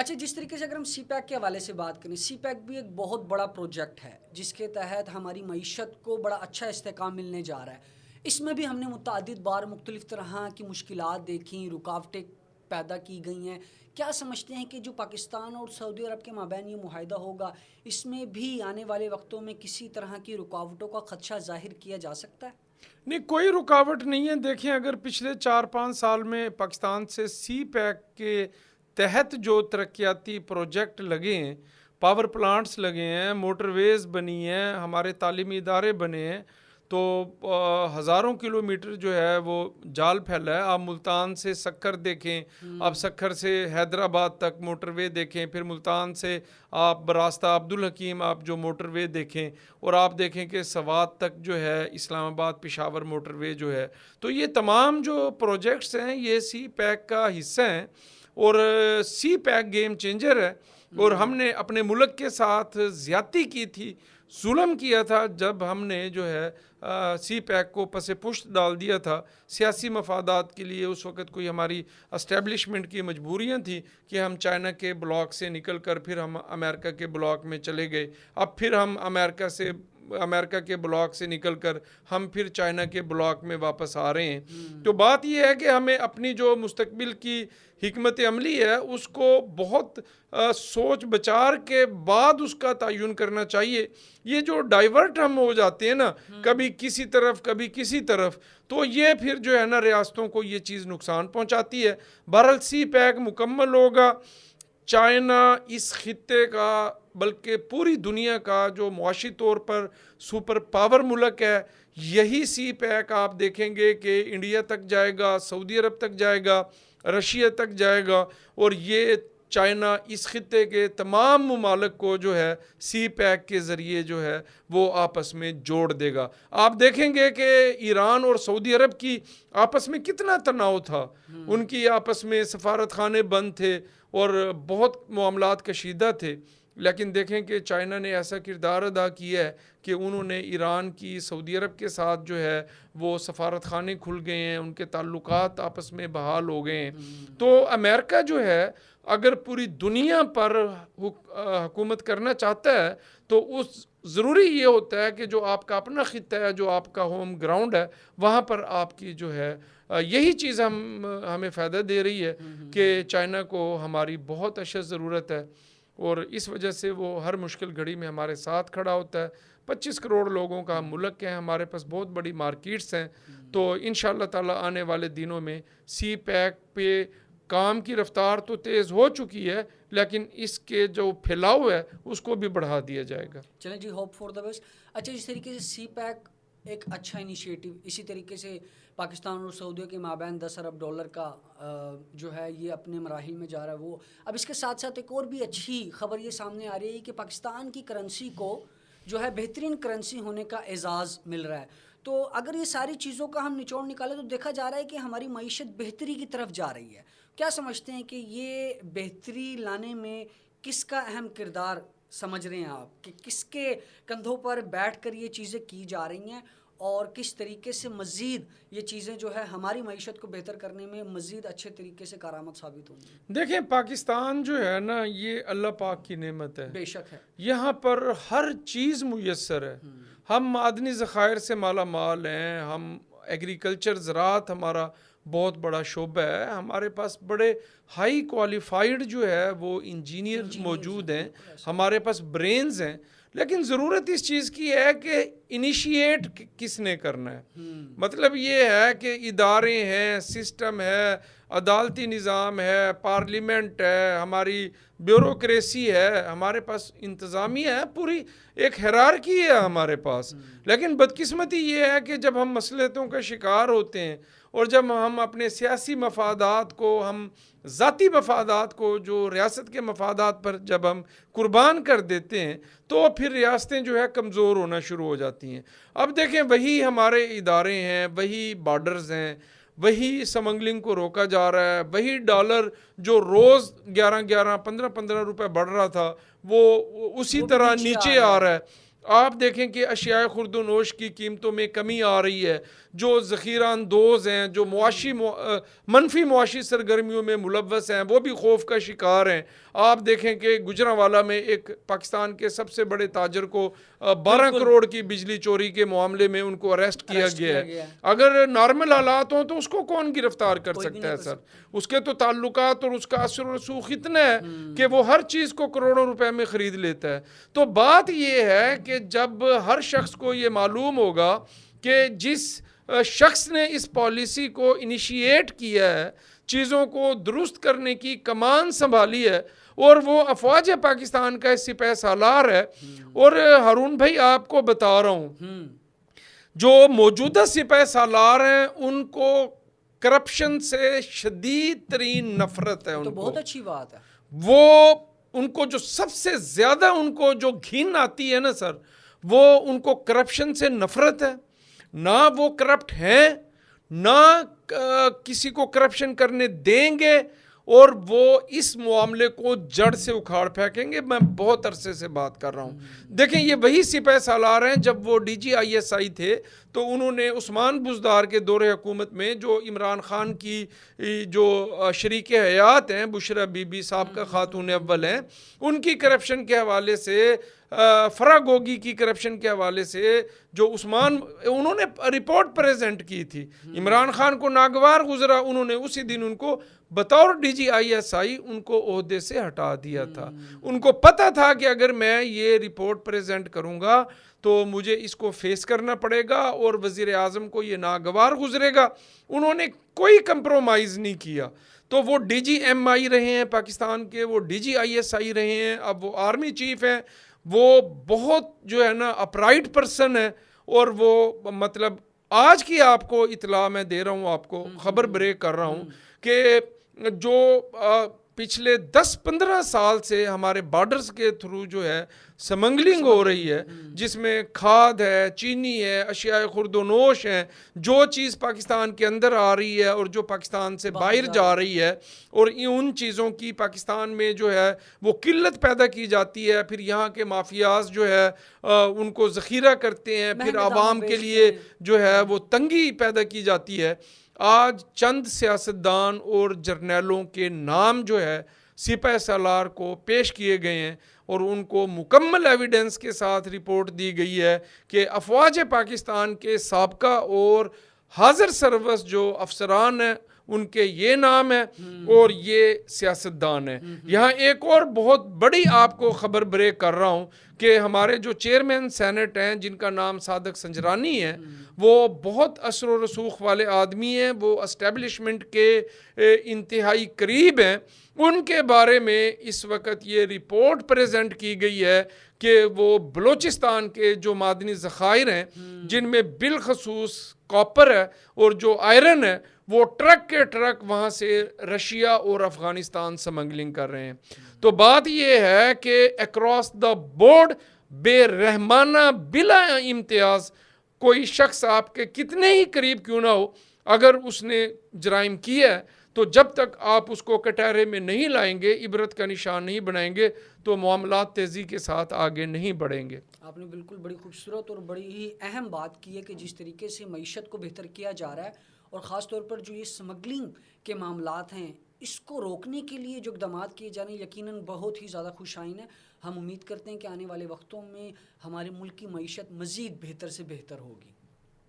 اچھا، جس طریقے سے اگر ہم سی پیک کے حوالے سے بات کریں، سی پیک بھی ایک بہت بڑا پروجیکٹ ہے جس کے تحت ہماری معیشت کو بڑا اچھا استحکام ملنے جا رہا ہے۔ اس میں بھی ہم نے متعدد بار مختلف طرح کی مشکلات دیکھیں، رکاوٹیں پیدا کی گئی ہیں۔ کیا سمجھتے ہیں کہ جو پاکستان اور سعودی عرب کے مابین یہ معاہدہ ہوگا، اس میں بھی آنے والے وقتوں میں کسی طرح کی رکاوٹوں کا خدشہ ظاہر کیا جا سکتا ہے؟ نہیں، کوئی رکاوٹ نہیں ہے۔ دیکھیں، اگر پچھلے 4-5 سال میں پاکستان سے سی پیک کے تحت جو ترقیاتی پروجیکٹ لگے ہیں، پاور پلانٹس لگے ہیں، موٹر ویز بنی ہیں، ہمارے تعلیمی ادارے بنے ہیں، تو ہزاروں کلومیٹر جو ہے وہ جال پھیلا ہے۔ آپ ملتان سے سکر دیکھیں، آپ سکر سے حیدرآباد تک موٹر وے دیکھیں، پھر ملتان سے آپ براستہ عبدالحکیم آپ جو موٹر وے دیکھیں، اور آپ دیکھیں کہ سوات تک جو ہے اسلام آباد پشاور موٹر وے جو ہے، تو یہ تمام جو پروجیکٹس ہیں یہ سی پیک کا حصہ ہیں، اور سی پیک گیم چینجر ہے۔ اور ہم نے اپنے ملک کے ساتھ زیادتی کی تھی، ظلم کیا تھا جب ہم نے جو ہے سی پیک کو پس پشت ڈال دیا تھا۔ سیاسی مفادات کے لیے اس وقت کوئی ہماری اسٹیبلشمنٹ کی مجبوریاں تھیں کہ ہم چائنا کے بلاک سے نکل کر پھر ہم امریکہ کے بلاک میں چلے گئے، اب پھر ہم امریکہ کے بلاک سے نکل کر ہم پھر چائنا کے بلاک میں واپس آ رہے ہیں۔ تو بات یہ ہے کہ ہمیں اپنی جو مستقبل کی حکمت عملی ہے اس کو بہت سوچ بچار کے بعد اس کا تعین کرنا چاہیے۔ یہ جو ڈائیورٹ ہم ہو جاتے ہیں نا، کبھی کسی طرف کبھی کسی طرف، تو یہ پھر جو ہے نا ریاستوں کو یہ چیز نقصان پہنچاتی ہے۔ بہرحال سی پیک مکمل ہوگا۔ چائنا اس خطے کا بلکہ پوری دنیا کا جو معاشی طور پر سپر پاور ملک ہے، یہی سی پیک آپ دیکھیں گے کہ انڈیا تک جائے گا، سعودی عرب تک جائے گا، رشیا تک جائے گا، اور یہ چائنا اس خطے کے تمام ممالک کو جو ہے سی پیک کے ذریعے جو ہے وہ آپس میں جوڑ دے گا۔ آپ دیکھیں گے کہ ایران اور سعودی عرب کی آپس میں کتنا تناؤ تھا، ان کی آپس میں سفارت خانے بند تھے اور بہت معاملات کشیدہ تھے، لیکن دیکھیں کہ چائنا نے ایسا کردار ادا کیا ہے کہ انہوں نے ایران کی سعودی عرب کے ساتھ جو ہے وہ سفارت خانے کھل گئے ہیں، ان کے تعلقات آپس میں بحال ہو گئے ہیں۔ تو امریکہ جو ہے اگر پوری دنیا پر حکومت کرنا چاہتا ہے تو اس ضروری یہ ہوتا ہے کہ جو آپ کا اپنا خطہ ہے، جو آپ کا ہوم گراؤنڈ ہے، وہاں پر آپ کی جو ہے یہی چیز ہمیں فائدہ دے رہی ہے کہ چائنا کو ہماری بہت اشد ضرورت ہے، اور اس وجہ سے وہ ہر مشکل گھڑی میں ہمارے ساتھ کھڑا ہوتا ہے۔ 25 کروڑ لوگوں کا ملک ہے، ہمارے پاس بہت بڑی مارکیٹس ہیں، تو انشاءاللہ تعالی آنے والے دنوں میں سی پیک پہ کام کی رفتار تو تیز ہو چکی ہے، لیکن اس کے جو پھیلاؤ ہے اس کو بھی بڑھا دیا جائے گا۔ چلیں جی، ہوپ فار دا بیسٹ۔ اچھا، جس طریقے سے سی پیک ایک اچھا انیشیٹو، اسی طریقے سے پاکستان اور سعودیہ کے مابین $10 ارب کا جو ہے یہ اپنے مراحل میں جا رہا ہے، وہ اب اس کے ساتھ ساتھ ایک اور بھی اچھی خبر یہ سامنے آ رہی ہے کہ پاکستان کی کرنسی کو جو ہے بہترین کرنسی ہونے کا اعزاز مل رہا ہے۔ تو اگر یہ ساری چیزوں کا ہم نچوڑ نکالیں تو دیکھا جا رہا ہے کہ ہماری معیشت بہتری کی طرف جا رہی ہے۔ کیا سمجھتے ہیں کہ یہ بہتری لانے میں کس کا اہم کردار سمجھ رہے ہیں آپ، کہ کس کے کندھوں پر بیٹھ کر یہ چیزیں کی جا رہی ہیں، اور کس طریقے سے مزید یہ چیزیں جو ہے ہماری معیشت کو بہتر کرنے میں مزید اچھے طریقے سے کارآمد ثابت ہوں گی؟ دیکھیں، پاکستان جو ہے نا یہ اللہ پاک کی نعمت ہے، بے شک ہے، یہاں پر ہر چیز میسر ہے۔ ہم معدنی ذخائر سے مالا مال ہیں، ہم ایگریکلچر زراعت ہمارا بہت بڑا شعبہ ہے، ہمارے پاس بڑے ہائی کوالیفائڈ جو ہے وہ انجینئر موجود ہیں، ہمارے پاس برینز ہیں، لیکن ضرورت اس چیز کی ہے کہ انیشیٹ کس نے کرنا ہے۔ مطلب یہ ہے کہ ادارے ہیں، سسٹم ہے، عدالتی نظام ہے، پارلیمنٹ ہے، ہماری بیوروکریسی ہے، ہمارے پاس انتظامیہ ہے، پوری ایک ہیرارکی ہے ہمارے پاس، لیکن بدقسمتی یہ ہے کہ جب ہم مصلحتوں کا شکار ہوتے ہیں اور جب ہم اپنے سیاسی مفادات کو، ہم ذاتی مفادات کو، جو ریاست کے مفادات پر جب ہم قربان کر دیتے ہیں تو پھر ریاستیں جو ہے کمزور ہونا شروع ہو جاتی ہیں۔ اب دیکھیں، وہی ہمارے ادارے ہیں، وہی بارڈرز ہیں، وہی سمگلنگ کو روکا جا رہا ہے، وہی ڈالر جو روز 11 15 روپے بڑھ رہا تھا وہ اسی طرح نیچے آ رہا ہے۔ آپ دیکھیں کہ اشیاء خورد و نوش کی قیمتوں میں کمی آ رہی ہے، جو ذخیرہ اندوز ہیں، جو منفی معاشی سرگرمیوں میں ملوث ہیں، وہ بھی خوف کا شکار ہیں۔ آپ دیکھیں کہ گجرانوالہ میں ایک پاکستان کے سب سے بڑے تاجر کو 12 کروڑ کی بجلی چوری کے معاملے میں ان کو اریسٹ کیا گیا ہے۔ اگر نارمل حالات ہوں تو اس کو کون گرفتار کر سکتا ہے سر؟ اس کے تو تعلقات اور اس کا اثر و رسوخ اتنا ہے کہ وہ ہر چیز کو کروڑوں روپے میں خرید لیتا ہے۔ تو بات یہ ہے کہ جب ہر شخص کو یہ معلوم ہوگا کہ جس شخص نے اس پالیسی کو انیشیٹ کیا ہے، چیزوں کو درست کرنے کی کمان سنبھالی ہے، اور وہ افواج پاکستان کا سپہ سالار ہے، اور ہارون بھائی آپ کو بتا رہا ہوں جو موجودہ سپہ سالار ہیں ان کو کرپشن سے شدید ترین نفرت ہے۔ تو بہت اچھی بات ہے۔ وہ ان کو جو سب سے زیادہ ان کو جو گھن آتی ہے نا سر، وہ ان کو کرپشن سے نفرت ہے۔ نہ وہ کرپٹ ہیں، نہ کسی کو کرپشن کرنے دیں گے، اور وہ اس معاملے کو جڑ سے اکھاڑ پھینکیں گے۔ میں بہت عرصے سے بات کر رہا ہوں۔ دیکھیں یہ وہی سپہ سالار ہیں، جب وہ D G I S I تھے تو انہوں نے عثمان بزدار کے دور حکومت میں جو عمران خان کی جو شریک حیات ہیں، بشرا بی بی صاحب کا خاتون اول ہیں، ان کی کرپشن کے حوالے سے، فرا گوگی کی کرپشن کے حوالے سے جو انہوں نے رپورٹ پریزنٹ کی تھی، عمران خان کو ناگوار گزرا، انہوں نے اسی دن ان کو بطور D G I S I ان کو عہدے سے ہٹا دیا تھا۔ ان کو پتہ تھا کہ اگر میں یہ رپورٹ پریزنٹ کروں گا تو مجھے اس کو فیس کرنا پڑے گا اور وزیر اعظم کو یہ ناگوار گزرے گا۔ انہوں نے کوئی کمپرومائز نہیں کیا، تو وہ ڈی جی ایم آئی رہے ہیں پاکستان کے، وہ D G I S I رہے ہیں، اب وہ آرمی چیف ہیں۔ وہ بہت جو ہے نا اپرائٹ پرسن ہے، اور وہ مطلب آج کی آپ کو اطلاع میں دے رہا ہوں، آپ کو خبر بریک کر رہا ہوں کہ جو پچھلے 10-15 سال سے ہمارے بارڈرز کے تھرو جو ہے سمگلنگ ہو رہی ہے، جس میں کھاد ہے، چینی ہے، اشیاء خورد و نوش ہیں، جو چیز پاکستان کے اندر آ رہی ہے اور جو پاکستان سے باہر جا رہی ہے، اور ان چیزوں کی پاکستان میں جو ہے وہ قلت پیدا کی جاتی ہے، پھر یہاں کے مافیاز جو ہے ان کو ذخیرہ کرتے ہیں، پھر عوام کے لیے جو ہے وہ تنگی پیدا کی جاتی ہے۔ آج چند سیاستدان اور جرنیلوں کے نام جو ہے سپہ سالار کو پیش کیے گئے ہیں، اور ان کو مکمل ایویڈنس کے ساتھ رپورٹ دی گئی ہے کہ افواج پاکستان کے سابقہ اور حاضر سروس جو افسران ہیں ان کے یہ نام ہے اور یہ سیاستدان ہیں۔ یہاں ایک اور بہت بڑی آپ کو خبر بریک کر رہا ہوں کہ ہمارے جو چیئرمین سینٹ ہیں جن کا نام صادق سنجرانی ہے، وہ بہت اثر و رسوخ والے آدمی ہیں، وہ اسٹیبلشمنٹ کے انتہائی قریب ہیں۔ ان کے بارے میں اس وقت یہ رپورٹ پریزنٹ کی گئی ہے کہ وہ بلوچستان کے جو معدنی ذخائر ہیں، جن میں بالخصوص کاپر ہے اور جو آئرن ہے، وہ ٹرک کے ٹرک وہاں سے رشیا اور افغانستان سمگلنگ کر رہے ہیں۔ تو بات یہ ہے کہ اکراس دا بورڈ بے رحمانہ بلا امتیاز کوئی شخص آپ کے کتنے ہی قریب کیوں نہ ہو، اگر اس نے جرائم کیا ہے تو جب تک آپ اس کو کٹہرے میں نہیں لائیں گے، عبرت کا نشان نہیں بنائیں گے، تو معاملات تیزی کے ساتھ آگے نہیں بڑھیں گے۔ آپ نے بالکل بڑی خوبصورت اور بڑی ہی اہم بات کی ہے کہ جس طریقے سے معیشت کو بہتر کیا جا رہا ہے، اور خاص طور پر جو یہ سمگلنگ کے معاملات ہیں، اس کو روکنے کے لیے جو اقدامات کیے جا رہے ہیں یقیناً بہت ہی زیادہ خوش آئین ہیں۔ ہم امید کرتے ہیں کہ آنے والے وقتوں میں ہمارے ملک کی معیشت مزید بہتر سے بہتر ہوگی۔